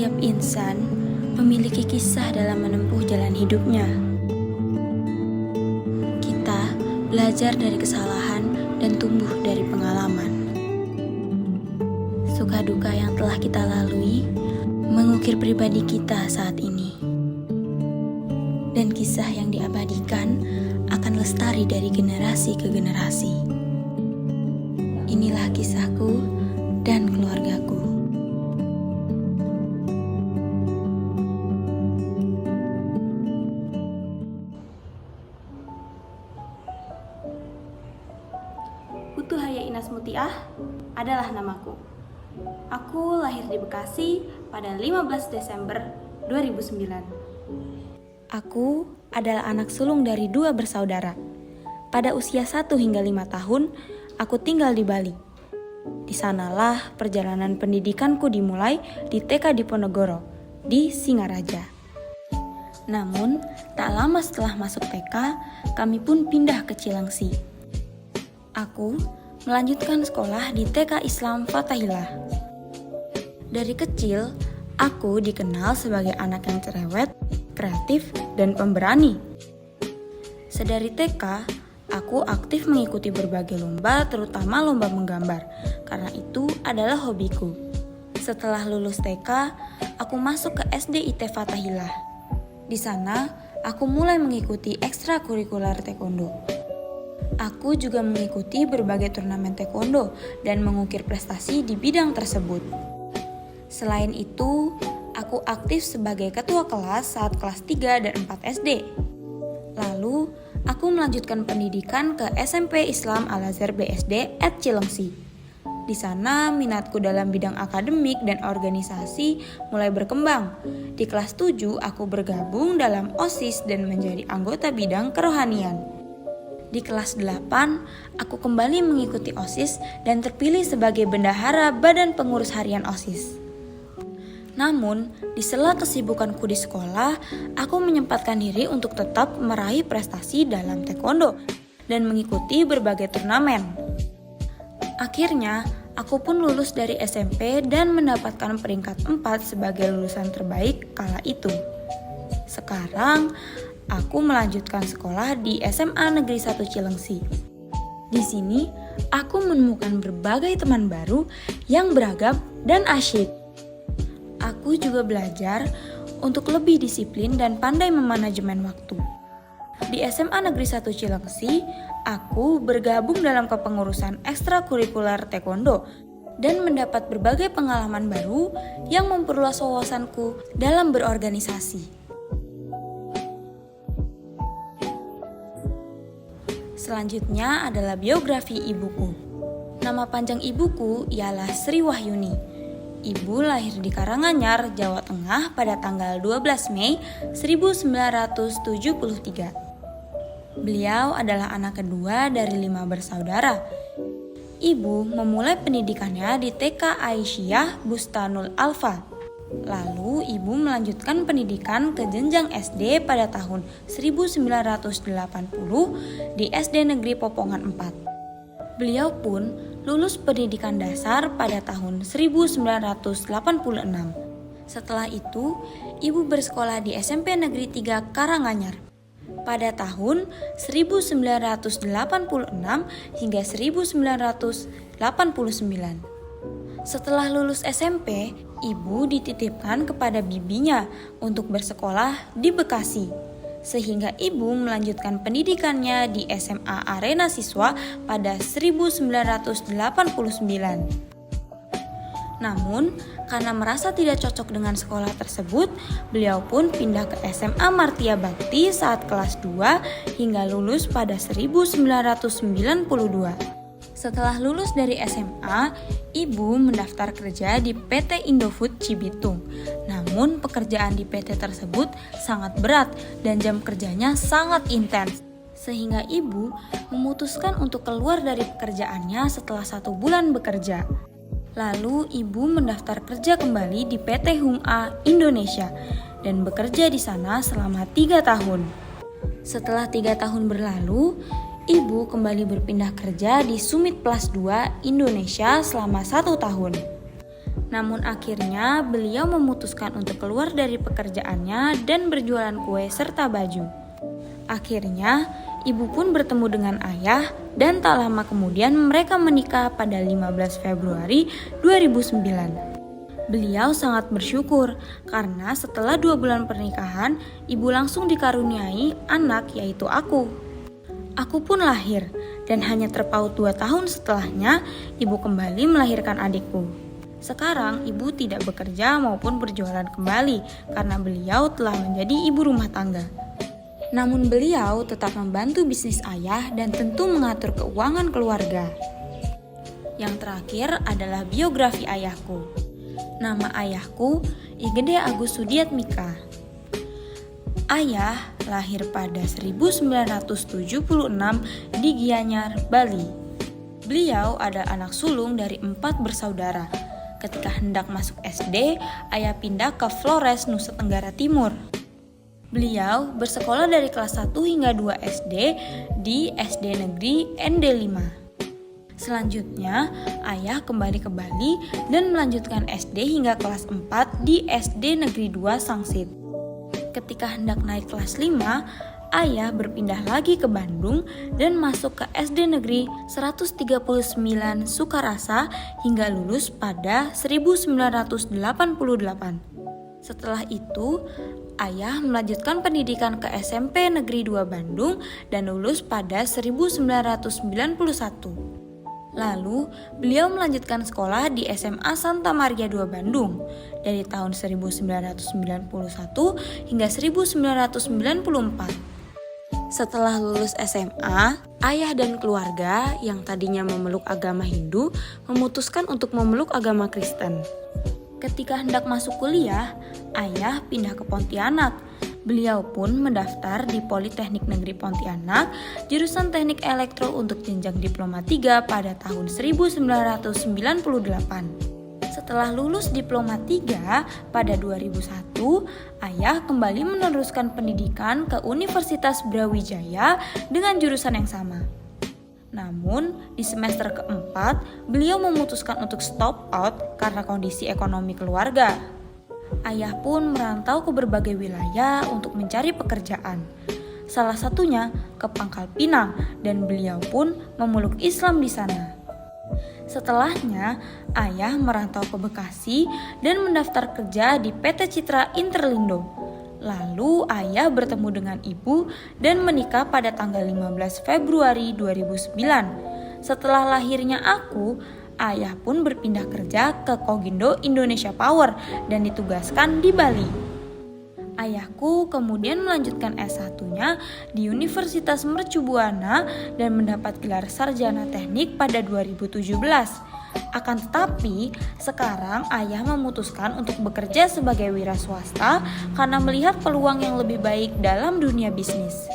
Setiap insan memiliki kisah dalam menempuh jalan hidupnya. Kita belajar dari kesalahan dan tumbuh dari pengalaman. Suka duka yang telah kita lalui mengukir pribadi kita saat ini. Dan kisah yang diabadikan akan lestari dari generasi ke generasi. Inilah kisahku dan keluargaku. Putuhaya Inas Mutiah adalah namaku. Aku lahir di Bekasi pada 15 Desember 2009. Aku adalah anak sulung dari 2 bersaudara. Pada usia 1 hingga 5 tahun, aku tinggal di Bali. Di sanalah perjalanan pendidikanku dimulai di TK Diponegoro, di Singaraja. Namun, tak lama setelah masuk TK, kami pun pindah ke Cilengsi. Aku melanjutkan sekolah di TK Islam Fathahillah. Dari kecil, aku dikenal sebagai anak yang cerewet, kreatif, dan pemberani. Sedari TK, aku aktif mengikuti berbagai lomba, terutama lomba menggambar, karena itu adalah hobiku. Setelah lulus TK, aku masuk ke SDIT Fathahillah. Di sana, aku mulai mengikuti ekstrakurikuler taekwondo. Aku juga mengikuti berbagai turnamen taekwondo dan mengukir prestasi di bidang tersebut. Selain itu, aku aktif sebagai ketua kelas saat kelas 3 dan 4 SD. Lalu, aku melanjutkan pendidikan ke SMP Islam Al-Azhar BSD Cilengsi. Di sana, minatku dalam bidang akademik dan organisasi mulai berkembang. Di kelas 7, aku bergabung dalam OSIS dan menjadi anggota bidang kerohanian. Di kelas 8, aku kembali mengikuti OSIS dan terpilih sebagai bendahara Badan Pengurus Harian OSIS. Namun, di sela kesibukanku di sekolah, aku menyempatkan diri untuk tetap meraih prestasi dalam taekwondo dan mengikuti berbagai turnamen. Akhirnya, aku pun lulus dari SMP dan mendapatkan peringkat 4 sebagai lulusan terbaik kala itu. Sekarang, aku melanjutkan sekolah di SMA Negeri 1 Cilengsi. Di sini, aku menemukan berbagai teman baru yang beragam dan asyik. Aku juga belajar untuk lebih disiplin dan pandai memanajemen waktu. Di SMA Negeri 1 Cilengsi, aku bergabung dalam kepengurusan ekstrakurikuler taekwondo dan mendapat berbagai pengalaman baru yang memperluas wawasanku dalam berorganisasi. Selanjutnya adalah biografi ibuku. Nama panjang ibuku ialah Sri Wahyuni. Ibu lahir di Karanganyar, Jawa Tengah pada tanggal 12 Mei 1973. Beliau adalah anak kedua dari 5 bersaudara. Ibu memulai pendidikannya di TK Aisyah Bustanul Alfa. Lalu ibu melanjutkan pendidikan ke jenjang SD pada tahun 1980 di SD Negeri Popongan 4. Beliau pun lulus pendidikan dasar pada tahun 1986. Setelah itu, ibu bersekolah di SMP Negeri 3 Karanganyar pada tahun 1986 hingga 1989. Setelah lulus SMP, ibu dititipkan kepada bibinya untuk bersekolah di Bekasi, sehingga ibu melanjutkan pendidikannya di SMA Arena Siswa pada 1989. Namun, karena merasa tidak cocok dengan sekolah tersebut, beliau pun pindah ke SMA Martia Bakti saat kelas 2 hingga lulus pada 1992. Setelah lulus dari SMA, ibu mendaftar kerja di PT Indofood Cibitung. Namun pekerjaan di PT tersebut sangat berat dan jam kerjanya sangat intens. Sehingga ibu memutuskan untuk keluar dari pekerjaannya setelah 1 bulan bekerja. Lalu ibu mendaftar kerja kembali di PT Hum-A Indonesia dan bekerja di sana selama 3 tahun. Setelah 3 tahun berlalu, ibu kembali berpindah kerja di Sumit Plus 2 Indonesia selama 1 tahun. Namun akhirnya beliau memutuskan untuk keluar dari pekerjaannya dan berjualan kue serta baju. Akhirnya, ibu pun bertemu dengan ayah dan tak lama kemudian mereka menikah pada 15 Februari 2009. Beliau sangat bersyukur karena setelah 2 bulan pernikahan, ibu langsung dikaruniai anak yaitu aku. Aku pun lahir dan hanya terpaut 2 tahun setelahnya, ibu kembali melahirkan adikku. Sekarang ibu tidak bekerja maupun berjualan kembali karena beliau telah menjadi ibu rumah tangga. Namun beliau tetap membantu bisnis ayah dan tentu mengatur keuangan keluarga. Yang terakhir adalah biografi ayahku. Nama ayahku Igede Agus Sudiatmika. Ayah lahir pada 1976 di Gianyar, Bali. Beliau adalah anak sulung dari 4 bersaudara. Ketika hendak masuk SD, ayah pindah ke Flores, Nusa Tenggara Timur. Beliau bersekolah dari kelas 1 hingga 2 SD di SD Negeri ND5. Selanjutnya, ayah kembali ke Bali dan melanjutkan SD hingga kelas 4 di SD Negeri 2 Sangsit. Ketika hendak naik kelas 5, ayah berpindah lagi ke Bandung dan masuk ke SD Negeri 139 Sukarasa hingga lulus pada 1988. Setelah itu, ayah melanjutkan pendidikan ke SMP Negeri 2 Bandung dan lulus pada 1991. Lalu, beliau melanjutkan sekolah di SMA Santa Maria II Bandung dari tahun 1991 hingga 1994. Setelah lulus SMA, ayah dan keluarga yang tadinya memeluk agama Hindu memutuskan untuk memeluk agama Kristen. Ketika hendak masuk kuliah, ayah pindah ke Pontianak. Beliau pun mendaftar di Politeknik Negeri Pontianak, jurusan Teknik Elektro untuk jenjang Diploma 3 pada tahun 1998. Setelah lulus Diploma 3 pada 2001, ayah kembali meneruskan pendidikan ke Universitas Brawijaya dengan jurusan yang sama. Namun, di semester keempat, beliau memutuskan untuk stop out karena kondisi ekonomi keluarga. Ayah pun merantau ke berbagai wilayah untuk mencari pekerjaan. Salah satunya ke Pangkal Pinang dan beliau pun memeluk Islam di sana. Setelahnya, ayah merantau ke Bekasi dan mendaftar kerja di PT Citra Interlindo. Lalu ayah bertemu dengan ibu dan menikah pada tanggal 15 Februari 2009. Setelah lahirnya aku, ayah pun berpindah kerja ke Kogindo Indonesia Power dan ditugaskan di Bali. Ayahku kemudian melanjutkan S1-nya di Universitas Mercu Buana dan mendapat gelar sarjana teknik pada 2017. Akan tetapi, sekarang ayah memutuskan untuk bekerja sebagai wira swasta karena melihat peluang yang lebih baik dalam dunia bisnis.